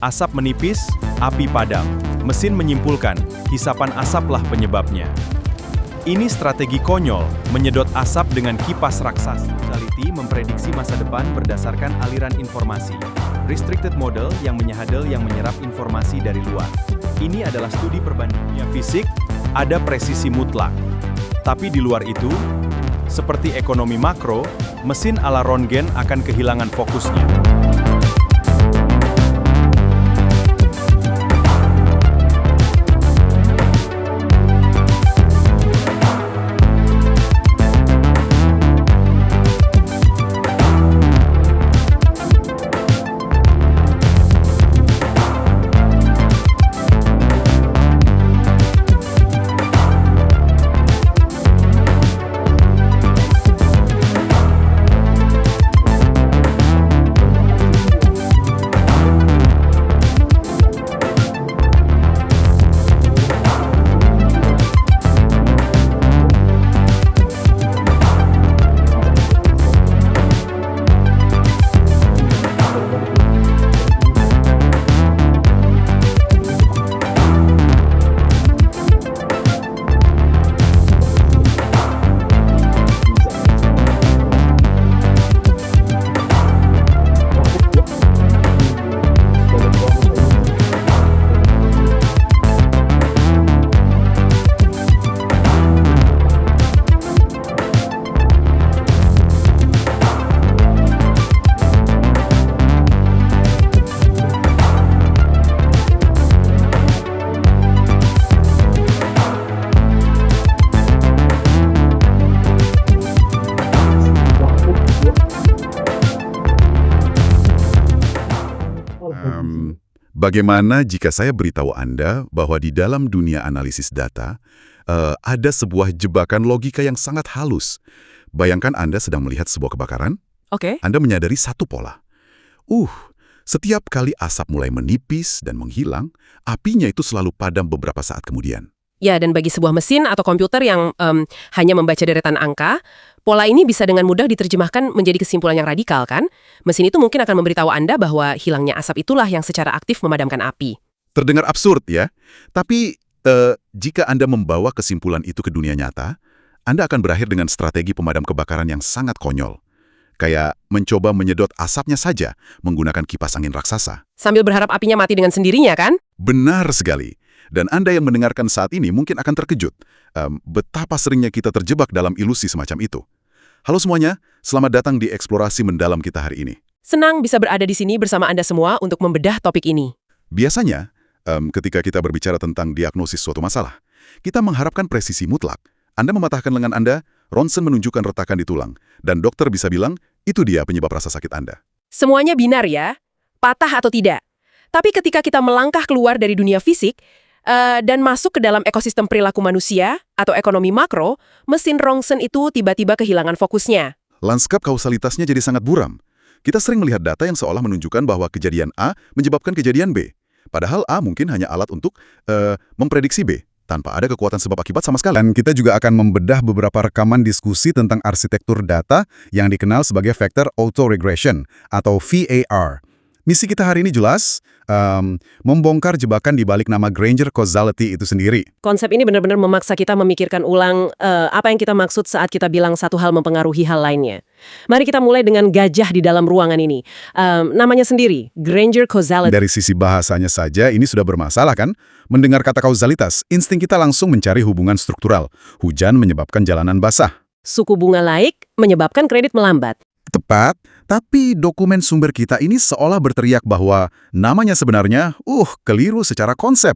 Asap menipis, api padam. Mesin menyimpulkan, hisapan asaplah penyebabnya. Ini strategi konyol, menyedot asap dengan kipas raksasa. Causality memprediksi masa depan berdasarkan aliran informasi. Restricted model yang menyadel yang menyerap informasi dari luar. Ini adalah studi perbandingan fisik, ada presisi mutlak. Tapi di luar itu, seperti ekonomi makro, mesin ala Röntgen akan kehilangan fokusnya. Bagaimana jika saya beritahu Anda bahwa di dalam dunia analisis data, ada sebuah jebakan logika yang sangat halus. Bayangkan Anda sedang melihat sebuah kebakaran, Oke. Anda menyadari satu pola. Setiap kali asap mulai menipis dan menghilang, apinya itu selalu padam beberapa saat kemudian. Ya, dan bagi sebuah mesin atau komputer yang hanya membaca deretan angka, pola ini bisa dengan mudah diterjemahkan menjadi kesimpulan yang radikal, kan? Mesin itu mungkin akan memberitahu Anda bahwa hilangnya asap itulah yang secara aktif memadamkan api. Terdengar absurd ya, tapi jika Anda membawa kesimpulan itu ke dunia nyata, Anda akan berakhir dengan strategi pemadam kebakaran yang sangat konyol. Kayak mencoba menyedot asapnya saja menggunakan kipas angin raksasa. Sambil berharap apinya mati dengan sendirinya, kan? Benar sekali. Dan Anda yang mendengarkan saat ini mungkin akan terkejut betapa seringnya kita terjebak dalam ilusi semacam itu. Halo semuanya, selamat datang di eksplorasi mendalam kita hari ini. Senang bisa berada di sini bersama Anda semua untuk membedah topik ini. Biasanya, ketika kita berbicara tentang diagnosis suatu masalah, kita mengharapkan presisi mutlak. Anda mematahkan lengan Anda, ronsen menunjukkan retakan di tulang, dan dokter bisa bilang, itu dia penyebab rasa sakit Anda. Semuanya binar ya, patah atau tidak. Tapi ketika kita melangkah keluar dari dunia fisik, dan masuk ke dalam ekosistem perilaku manusia atau ekonomi makro, mesin Röntgen itu tiba-tiba kehilangan fokusnya. Lanskap kausalitasnya jadi sangat buram. Kita sering melihat data yang seolah menunjukkan bahwa kejadian A menyebabkan kejadian B. Padahal A mungkin hanya alat untuk memprediksi B, tanpa ada kekuatan sebab akibat sama sekali. Dan kita juga akan membedah beberapa rekaman diskusi tentang arsitektur data yang dikenal sebagai Vector Autoregression atau VAR. Misi kita hari ini jelas, membongkar jebakan di balik nama Granger Causality itu sendiri. Konsep ini benar-benar memaksa kita memikirkan ulang apa yang kita maksud saat kita bilang satu hal mempengaruhi hal lainnya. Mari kita mulai dengan gajah di dalam ruangan ini. Namanya sendiri, Granger Causality. Dari sisi bahasanya saja, ini sudah bermasalah kan? Mendengar kata kausalitas, insting kita langsung mencari hubungan struktural. Hujan menyebabkan jalanan basah. Suku bunga naik menyebabkan kredit melambat. Tepat, tapi dokumen sumber kita ini seolah berteriak bahwa namanya sebenarnya, keliru secara konsep.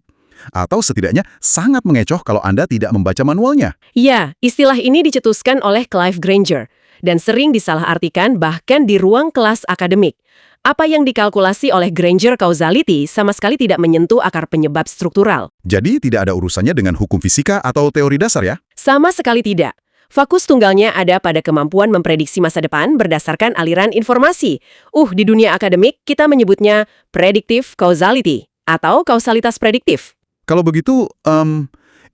Atau setidaknya sangat mengecoh kalau Anda tidak membaca manualnya. Ya, istilah ini dicetuskan oleh Clive Granger dan sering disalahartikan bahkan di ruang kelas akademik. Apa yang dikalkulasi oleh Granger Causality sama sekali tidak menyentuh akar penyebab struktural. Jadi tidak ada urusannya dengan hukum fisika atau teori dasar ya? Sama sekali tidak. Fokus tunggalnya ada pada kemampuan memprediksi masa depan berdasarkan aliran informasi. Di dunia akademik kita menyebutnya predictive causality atau kausalitas prediktif. Kalau begitu,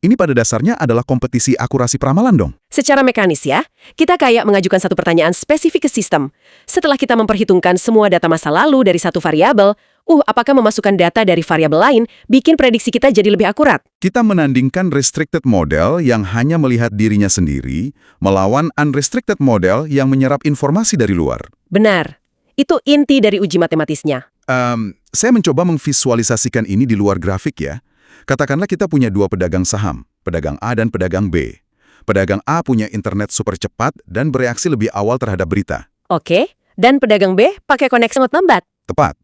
ini pada dasarnya adalah kompetisi akurasi peramalan dong? Secara mekanis ya, kita kayak mengajukan satu pertanyaan spesifik ke sistem. Setelah kita memperhitungkan semua data masa lalu dari satu variabel, apakah memasukkan data dari variabel lain bikin prediksi kita jadi lebih akurat? Kita menandingkan restricted model yang hanya melihat dirinya sendiri melawan unrestricted model yang menyerap informasi dari luar. Benar. Itu inti dari uji matematisnya. Saya mencoba memvisualisasikan ini di luar grafik ya. Katakanlah kita punya dua pedagang saham, pedagang A dan pedagang B. Pedagang A punya internet super cepat dan bereaksi lebih awal terhadap berita. Oke, dan pedagang B pakai koneksi sangat lambat. Tepat.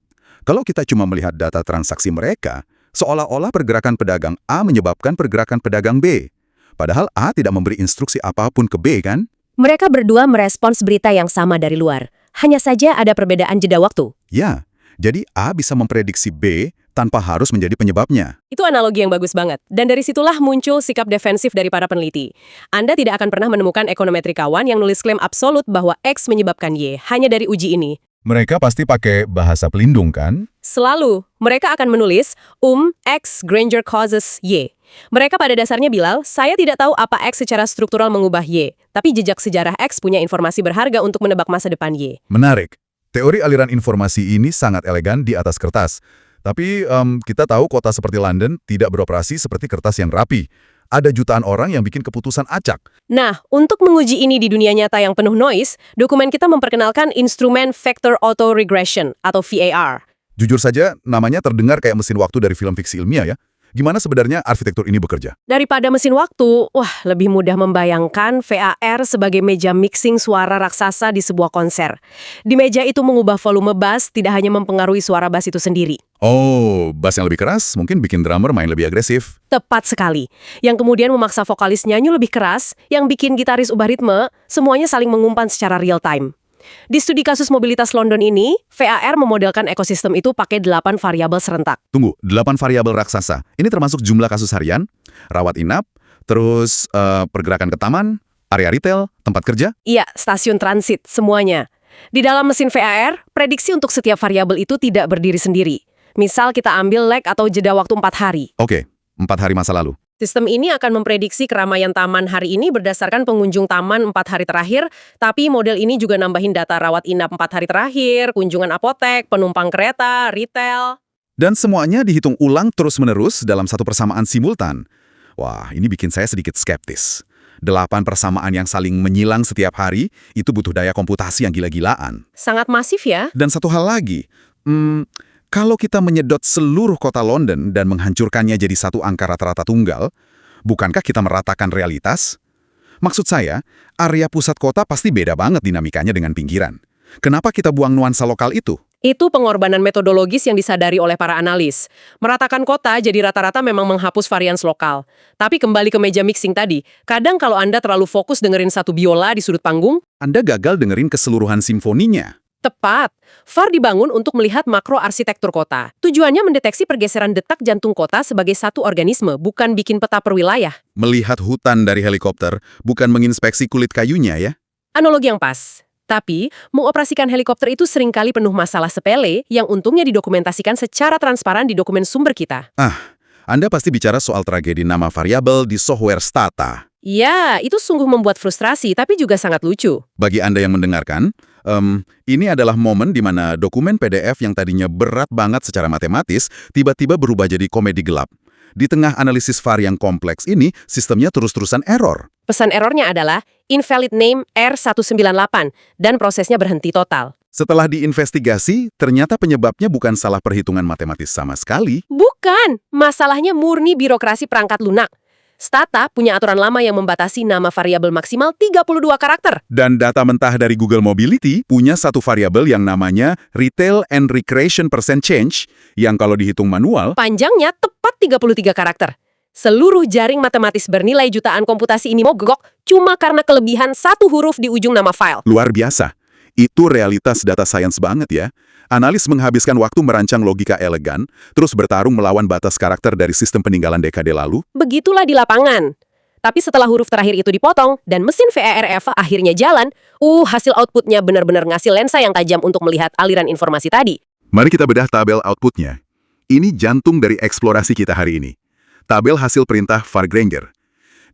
Kalau kita cuma melihat data transaksi mereka, seolah-olah pergerakan pedagang A menyebabkan pergerakan pedagang B. Padahal A tidak memberi instruksi apapun ke B, kan? Mereka berdua merespons berita yang sama dari luar. Hanya saja ada perbedaan jeda waktu. Ya, jadi A bisa memprediksi B tanpa harus menjadi penyebabnya. Itu analogi yang bagus banget. Dan dari situlah muncul sikap defensif dari para peneliti. Anda tidak akan pernah menemukan ekonometrikawan yang nulis klaim absolut bahwa X menyebabkan Y hanya dari uji ini. Mereka pasti pakai bahasa pelindung, kan? Selalu, mereka akan menulis, X Granger causes Y. Mereka pada dasarnya bilang, saya tidak tahu apa X secara struktural mengubah Y, tapi jejak sejarah X punya informasi berharga untuk menebak masa depan Y. Menarik. Teori aliran informasi ini sangat elegan di atas kertas. Tapi kita tahu kota seperti London tidak beroperasi seperti kertas yang rapi. Ada jutaan orang yang bikin keputusan acak. Nah, untuk menguji ini di dunia nyata yang penuh noise, dokumen kita memperkenalkan instrumen Vector Auto Regression atau VAR. Jujur saja, namanya terdengar kayak mesin waktu dari film fiksi ilmiah ya. Gimana sebenarnya arsitektur ini bekerja? Daripada mesin waktu, lebih mudah membayangkan VAR sebagai meja mixing suara raksasa di sebuah konser. Di meja itu mengubah volume bass, tidak hanya mempengaruhi suara bass itu sendiri. Oh, bass yang lebih keras mungkin bikin drummer main lebih agresif. Tepat sekali. Yang kemudian memaksa vokalis nyanyi lebih keras, yang bikin gitaris ubah ritme, semuanya saling mengumpan secara real time. Di studi kasus mobilitas London ini, VAR memodelkan ekosistem itu pakai 8 variabel serentak. Tunggu, 8 variabel raksasa. Ini termasuk jumlah kasus harian, rawat inap, terus pergerakan ke taman, area retail, tempat kerja? Iya, stasiun transit, semuanya. Di dalam mesin VAR, prediksi untuk setiap variabel itu tidak berdiri sendiri. Misal kita ambil lag atau jeda waktu 4 hari. Oke, 4 hari masa lalu. Sistem ini akan memprediksi keramaian taman hari ini berdasarkan pengunjung taman 4 hari terakhir, tapi model ini juga nambahin data rawat inap 4 hari terakhir, kunjungan apotek, penumpang kereta, retail. Dan semuanya dihitung ulang terus-menerus dalam satu persamaan simultan. Wah, ini bikin saya sedikit skeptis. 8 persamaan yang saling menyilang setiap hari, itu butuh daya komputasi yang gila-gilaan. Sangat masif ya? Dan satu hal lagi, kalau kita menyedot seluruh kota London dan menghancurkannya jadi satu angka rata-rata tunggal, bukankah kita meratakan realitas? Maksud saya, area pusat kota pasti beda banget dinamikanya dengan pinggiran. Kenapa kita buang nuansa lokal itu? Itu pengorbanan metodologis yang disadari oleh para analis. Meratakan kota jadi rata-rata memang menghapus varians lokal. Tapi kembali ke meja mixing tadi, kadang kalau Anda terlalu fokus dengerin satu biola di sudut panggung, Anda gagal dengerin keseluruhan simfoninya. tepat. VAR dibangun untuk melihat makro arsitektur kota. Tujuannya mendeteksi pergeseran detak jantung kota sebagai satu organisme, bukan bikin peta per wilayah. Melihat hutan dari helikopter, bukan menginspeksi kulit kayunya ya. Analogi yang pas. Tapi, mengoperasikan helikopter itu seringkali penuh masalah sepele yang untungnya didokumentasikan secara transparan di dokumen sumber kita. Anda pasti bicara soal tragedi nama variabel di software Stata. Ya, itu sungguh membuat frustrasi, tapi juga sangat lucu. Bagi Anda yang mendengarkan, ini adalah momen di mana dokumen PDF yang tadinya berat banget secara matematis, tiba-tiba berubah jadi komedi gelap. Di tengah analisis VAR yang kompleks ini, sistemnya terus-terusan error. Pesan errornya adalah invalid name R198 dan prosesnya berhenti total. Setelah diinvestigasi, ternyata penyebabnya bukan salah perhitungan matematis sama sekali. Bukan, masalahnya murni birokrasi perangkat lunak. Stata punya aturan lama yang membatasi nama variabel maksimal 32 karakter. Dan data mentah dari Google Mobility punya satu variabel yang namanya Retail and Recreation Percent Change, yang kalau dihitung manual, Panjangnya tepat 33 karakter. Seluruh jaring matematis bernilai jutaan komputasi ini mogok cuma karena kelebihan satu huruf di ujung nama file. luar biasa. Itu realitas data science banget ya. Analis menghabiskan waktu merancang logika elegan, terus bertarung melawan batas karakter dari sistem peninggalan dekade lalu. Begitulah di lapangan. Tapi setelah huruf terakhir itu dipotong dan mesin VARF akhirnya jalan, hasil outputnya benar-benar ngasih lensa yang tajam untuk melihat aliran informasi tadi. Mari kita bedah tabel outputnya. Ini jantung dari eksplorasi kita hari ini. Tabel hasil perintah VAR Granger.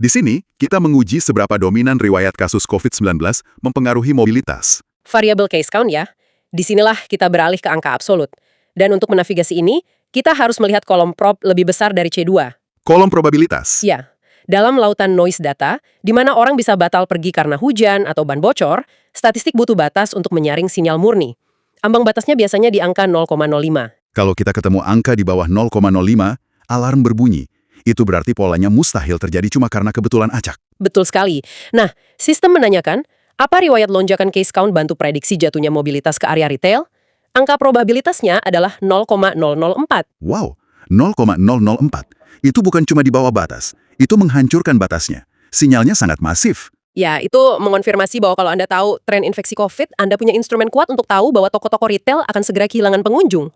Di sini, kita menguji seberapa dominan riwayat kasus COVID-19 mempengaruhi mobilitas. Variable case count ya. Disinilah kita beralih ke angka absolut. Dan untuk menavigasi ini, kita harus melihat kolom prob lebih besar dari C2. Kolom probabilitas. Ya, dalam lautan noise data, di mana orang bisa batal pergi karena hujan atau ban bocor, statistik butuh batas untuk menyaring sinyal murni. Ambang batasnya biasanya di angka 0,05. Kalau kita ketemu angka di bawah 0,05, alarm berbunyi. Itu berarti polanya mustahil terjadi cuma karena kebetulan acak. Betul sekali. Nah, sistem menanyakan, apa riwayat lonjakan case count bantu prediksi jatuhnya mobilitas ke area retail? Angka probabilitasnya adalah 0,004. Wow, 0,004. Itu bukan cuma di bawah batas, itu menghancurkan batasnya. Sinyalnya sangat masif. Ya, itu mengonfirmasi bahwa kalau Anda tahu tren infeksi COVID, Anda punya instrumen kuat untuk tahu bahwa toko-toko retail akan segera kehilangan pengunjung.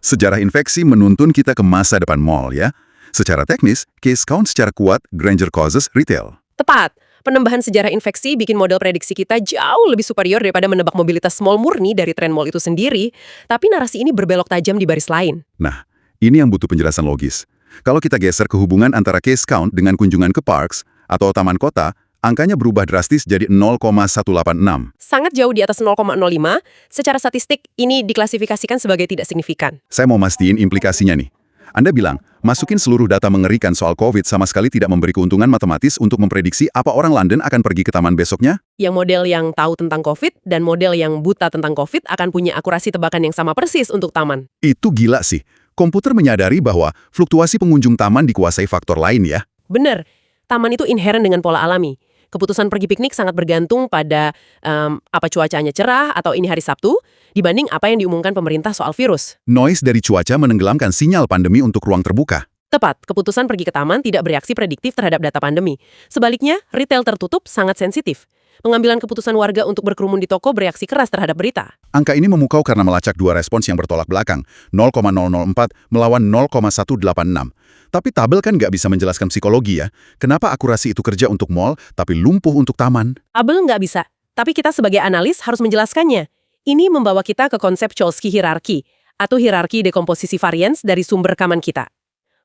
Sejarah infeksi menuntun kita ke masa depan mall ya. Secara teknis, case count secara kuat Granger causes retail. Tepat. Penambahan sejarah infeksi bikin model prediksi kita jauh lebih superior daripada menebak mobilitas mall murni dari tren mall itu sendiri. Tapi narasi ini berbelok tajam di baris lain. Nah, ini yang butuh penjelasan logis. Kalau kita geser ke hubungan antara case count dengan kunjungan ke parks atau taman kota, angkanya berubah drastis jadi 0,186. Sangat jauh di atas 0,05, secara statistik ini diklasifikasikan sebagai tidak signifikan. Saya mau mastiin implikasinya nih. Anda bilang, masukin seluruh data mengerikan soal COVID sama sekali tidak memberi keuntungan matematis untuk memprediksi apa orang London akan pergi ke taman besoknya? Yang model yang tahu tentang COVID dan model yang buta tentang COVID akan punya akurasi tebakan yang sama persis untuk taman. Itu gila sih. Komputer menyadari bahwa fluktuasi pengunjung taman dikuasai faktor lain ya. Bener, taman itu inheren dengan pola alami. Keputusan pergi piknik sangat bergantung pada apa cuacanya cerah atau ini hari Sabtu, dibanding apa yang diumumkan pemerintah soal virus. Noise dari cuaca menenggelamkan sinyal pandemi untuk ruang terbuka. Tepat, keputusan pergi ke taman tidak bereaksi prediktif terhadap data pandemi. Sebaliknya, retail tertutup sangat sensitif. Pengambilan keputusan warga untuk berkerumun di toko bereaksi keras terhadap berita. Angka ini memukau karena melacak dua respons yang bertolak belakang, 0,004 melawan 0,186. Tapi tabel kan nggak bisa menjelaskan psikologi ya. Kenapa akurasi itu kerja untuk mall, tapi lumpuh untuk taman? Tabel nggak bisa, tapi kita sebagai analis harus menjelaskannya. Ini membawa kita ke konsep Cholesky hierarchy, atau hierarki dekomposisi varians dari sumber rekaman kita.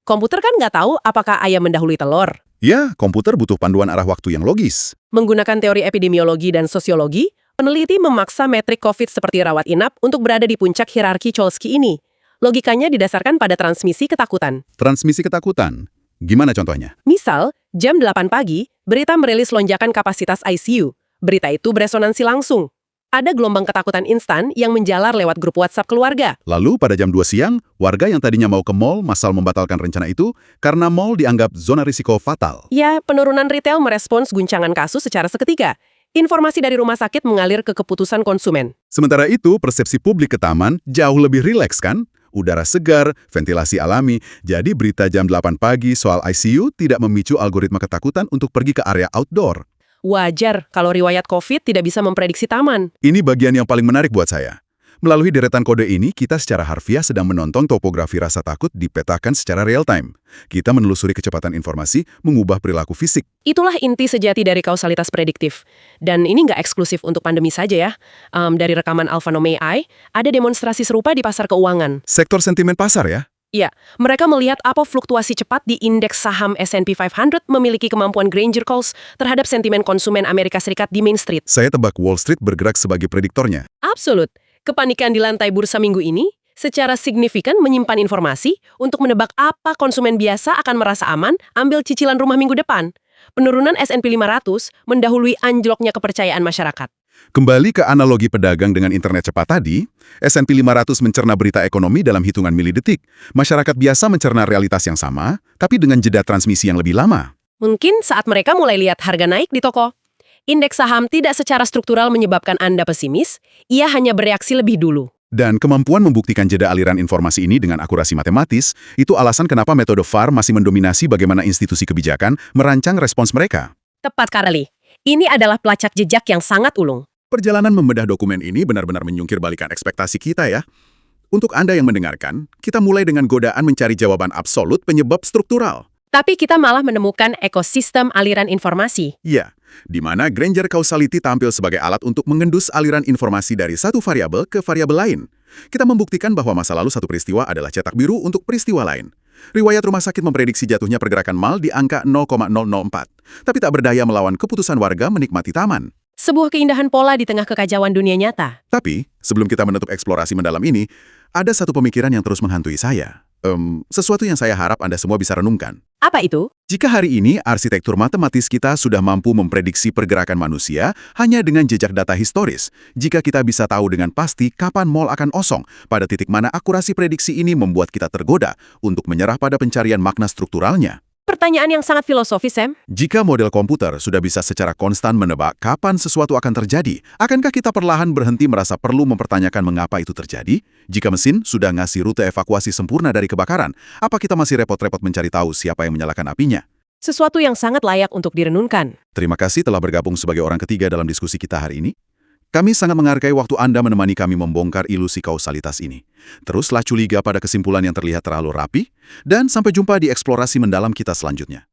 Komputer kan nggak tahu apakah ayam mendahului telur. Ya, komputer butuh panduan arah waktu yang logis. Menggunakan teori epidemiologi dan sosiologi, peneliti memaksa metrik COVID seperti rawat inap untuk berada di puncak hierarki Cholesky ini. Logikanya didasarkan pada transmisi ketakutan. Transmisi ketakutan. Gimana contohnya? Misal, jam 8 pagi, berita merilis lonjakan kapasitas ICU. Berita itu beresonansi langsung. Ada gelombang ketakutan instan yang menjalar lewat grup WhatsApp keluarga. Lalu pada jam 2 siang, warga yang tadinya mau ke mall massal membatalkan rencana itu karena mall dianggap zona risiko fatal. Ya, penurunan retail merespons guncangan kasus secara seketika. Informasi dari rumah sakit mengalir ke keputusan konsumen. Sementara itu, persepsi publik ke taman jauh lebih rileks kan? Udara segar, ventilasi alami, jadi berita jam 8 pagi soal ICU tidak memicu algoritma ketakutan untuk pergi ke area outdoor. Wajar kalau riwayat COVID tidak bisa memprediksi taman. Ini bagian yang paling menarik buat saya. Melalui deretan kode ini, kita secara harfiah sedang menonton topografi rasa takut dipetakan secara real-time. Kita menelusuri kecepatan informasi, mengubah perilaku fisik. Itulah inti sejati dari kausalitas prediktif. Dan ini nggak eksklusif untuk pandemi saja ya. Dari rekaman Alphanome AI, ada demonstrasi serupa di pasar keuangan. Sektor sentimen pasar ya? Iya, mereka melihat apa fluktuasi cepat di indeks saham S&P 500 memiliki kemampuan Granger Calls terhadap sentimen konsumen Amerika Serikat di Main Street. Saya tebak Wall Street bergerak sebagai prediktornya. Absolut. Kepanikan di lantai bursa minggu ini secara signifikan menyimpan informasi untuk menebak apa konsumen biasa akan merasa aman ambil cicilan rumah minggu depan. Penurunan S&P 500 mendahului anjloknya kepercayaan masyarakat. Kembali ke analogi pedagang dengan internet cepat tadi, S&P 500 mencerna berita ekonomi dalam hitungan milidetik. Masyarakat biasa mencerna realitas yang sama, tapi dengan jeda transmisi yang lebih lama. Mungkin saat mereka mulai lihat harga naik di toko. Indeks saham tidak secara struktural menyebabkan Anda pesimis, ia hanya bereaksi lebih dulu. Dan kemampuan membuktikan jeda aliran informasi ini dengan akurasi matematis, itu alasan kenapa metode VAR masih mendominasi bagaimana institusi kebijakan merancang respons mereka. Tepat, Kareli. Ini adalah pelacak jejak yang sangat ulung. Perjalanan membedah dokumen ini benar-benar menyungkir balikan ekspektasi kita ya. Untuk Anda yang mendengarkan, kita mulai dengan godaan mencari jawaban absolut penyebab struktural. Tapi kita malah menemukan ekosistem aliran informasi. Ya, di mana Granger Causality tampil sebagai alat untuk mengendus aliran informasi dari satu variabel ke variabel lain. Kita membuktikan bahwa masa lalu satu peristiwa adalah cetak biru untuk peristiwa lain. Riwayat rumah sakit memprediksi jatuhnya pergerakan mal di angka 0,004, tapi tak berdaya melawan keputusan warga menikmati taman. Sebuah keindahan pola di tengah kekacauan dunia nyata. Tapi, sebelum kita menutup eksplorasi mendalam ini, Ada satu pemikiran yang terus menghantui saya. Sesuatu yang saya harap Anda semua bisa renungkan. Apa itu? Jika hari ini arsitektur matematis kita sudah mampu memprediksi pergerakan manusia hanya dengan jejak data historis, jika kita bisa tahu dengan pasti kapan mall akan kosong, pada titik mana akurasi prediksi ini membuat kita tergoda untuk menyerah pada pencarian makna strukturalnya. Pertanyaan yang sangat filosofis, Sam. Jika model komputer sudah bisa secara konstan menebak kapan sesuatu akan terjadi, akankah kita perlahan berhenti merasa perlu mempertanyakan mengapa itu terjadi? Jika mesin sudah ngasih rute evakuasi sempurna dari kebakaran, apa kita masih repot-repot mencari tahu siapa yang menyalakan apinya? Sesuatu yang sangat layak untuk direnungkan. Terima kasih telah bergabung sebagai orang ketiga dalam diskusi kita hari ini. Kami sangat menghargai waktu Anda menemani kami membongkar ilusi kausalitas ini. Teruslah curiga pada kesimpulan yang terlihat terlalu rapi, dan sampai jumpa di eksplorasi mendalam kita selanjutnya.